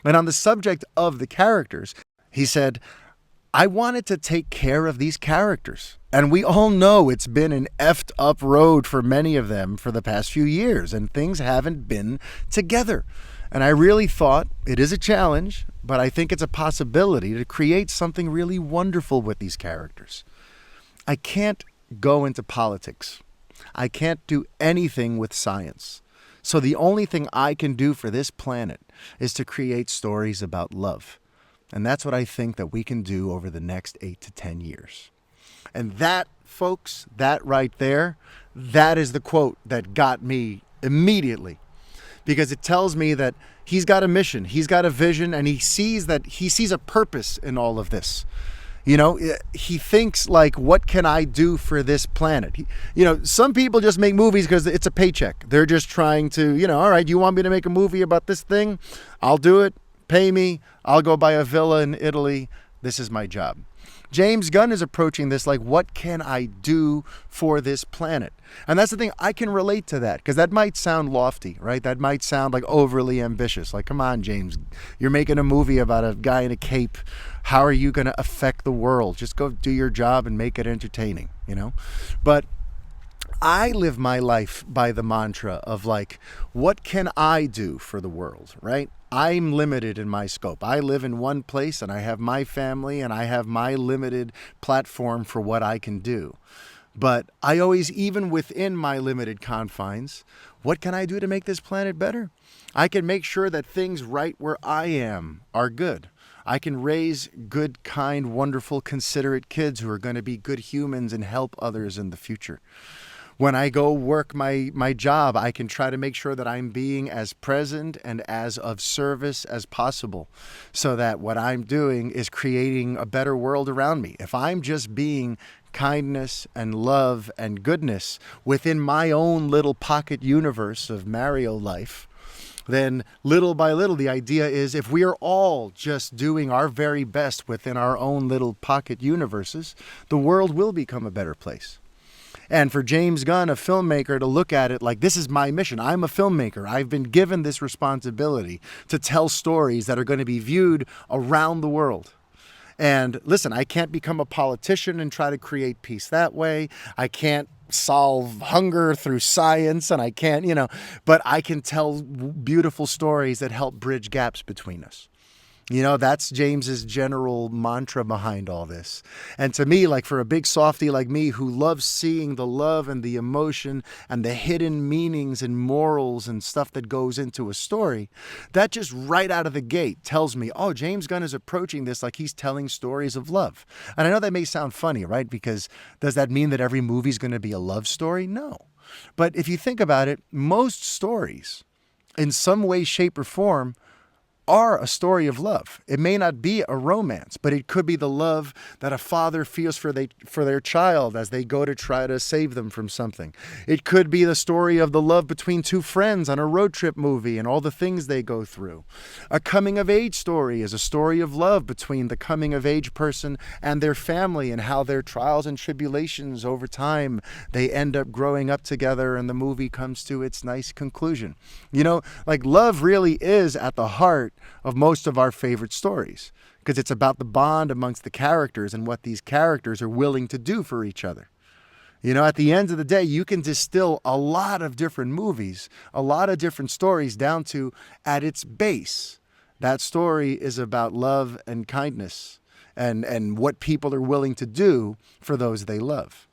And on the subject of the characters, he said, I wanted to take care of these characters. And we all know it's been an effed up road for many of them for the past few years, and things haven't been together. And I really thought it is a challenge, but I think it's a possibility to create something really wonderful with these characters. I can't go into politics. I can't do anything with science. So the only thing I can do for this planet is to create stories about love. And that's what I think that we can do over the next 8 to 10 years. And that, folks, that right there, that is the quote that got me immediately. Because it tells me that he's got a mission, he's got a vision, and he sees a purpose in all of this. You know, he thinks like, what can I do for this planet? Some people just make movies because it's a paycheck. They're just trying to, all right, you want me to make a movie about this thing? I'll do it. Pay me. I'll go buy a villa in Italy. This is my job. James Gunn is approaching this like, what can I do for this planet? And that's the thing, I can relate to that, because that might sound lofty, right? That might sound like overly ambitious. Like, come on, James, you're making a movie about a guy in a cape. How are you going to affect the world? Just go do your job and make it entertaining, But I live my life by the mantra of like, what can I do for the world, right? I'm limited in my scope. I live in one place and I have my family and I have my limited platform for what I can do. But I always, even within my limited confines, what can I do to make this planet better? I can make sure that things right where I am are good. I can raise good, kind, wonderful, considerate kids who are going to be good humans and help others in the future. When I go work my job, I can try to make sure that I'm being as present and as of service as possible, so that what I'm doing is creating a better world around me. If I'm just being kindness and love and goodness within my own little pocket universe of Mario life, then little by little, the idea is if we are all just doing our very best within our own little pocket universes, the world will become a better place. And for James Gunn, a filmmaker, to look at it like, this is my mission. I'm a filmmaker. I've been given this responsibility to tell stories that are going to be viewed around the world. And listen, I can't become a politician and try to create peace that way. I can't solve hunger through science, and I can't, but I can tell beautiful stories that help bridge gaps between us. That's James's general mantra behind all this. And to me, like for a big softy like me who loves seeing the love and the emotion and the hidden meanings and morals and stuff that goes into a story, that just right out of the gate tells me, oh, James Gunn is approaching this like he's telling stories of love. And I know that may sound funny, right? Because does that mean that every movie is going to be a love story? No. But if you think about it, most stories in some way, shape, or form are a story of love. It may not be a romance, but it could be the love that a father feels for their child as they go to try to save them from something. It could be the story of the love between two friends on a road trip movie and all the things they go through. A coming of age story is a story of love between the coming of age person and their family, and how their trials and tribulations over time, they end up growing up together and the movie comes to its nice conclusion. Like love really is at the heart of most of our favorite stories, because it's about the bond amongst the characters and what these characters are willing to do for each other. At the end of the day, you can distill a lot of different movies, a lot of different stories down to, at its base, that story is about love and kindness and what people are willing to do for those they love.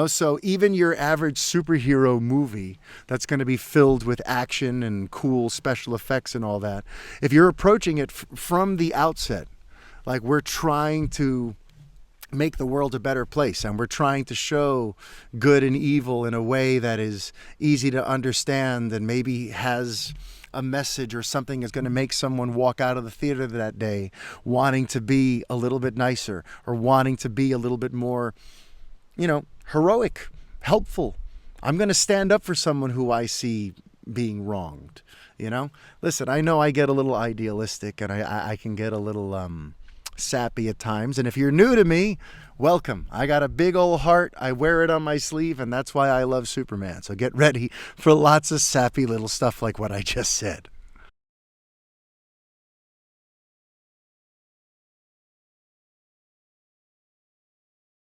So even your average superhero movie that's going to be filled with action and cool special effects and all that, if you're approaching it from the outset, like we're trying to make the world a better place and we're trying to show good and evil in a way that is easy to understand and maybe has a message or something is going to make someone walk out of the theater that day wanting to be a little bit nicer or wanting to be a little bit more, heroic, helpful. I'm going to stand up for someone who I see being wronged. Listen, I know I get a little idealistic and I can get a little sappy at times. And if you're new to me, welcome. I got a big old heart. I wear it on my sleeve, and that's why I love Superman. So get ready for lots of sappy little stuff like what I just said.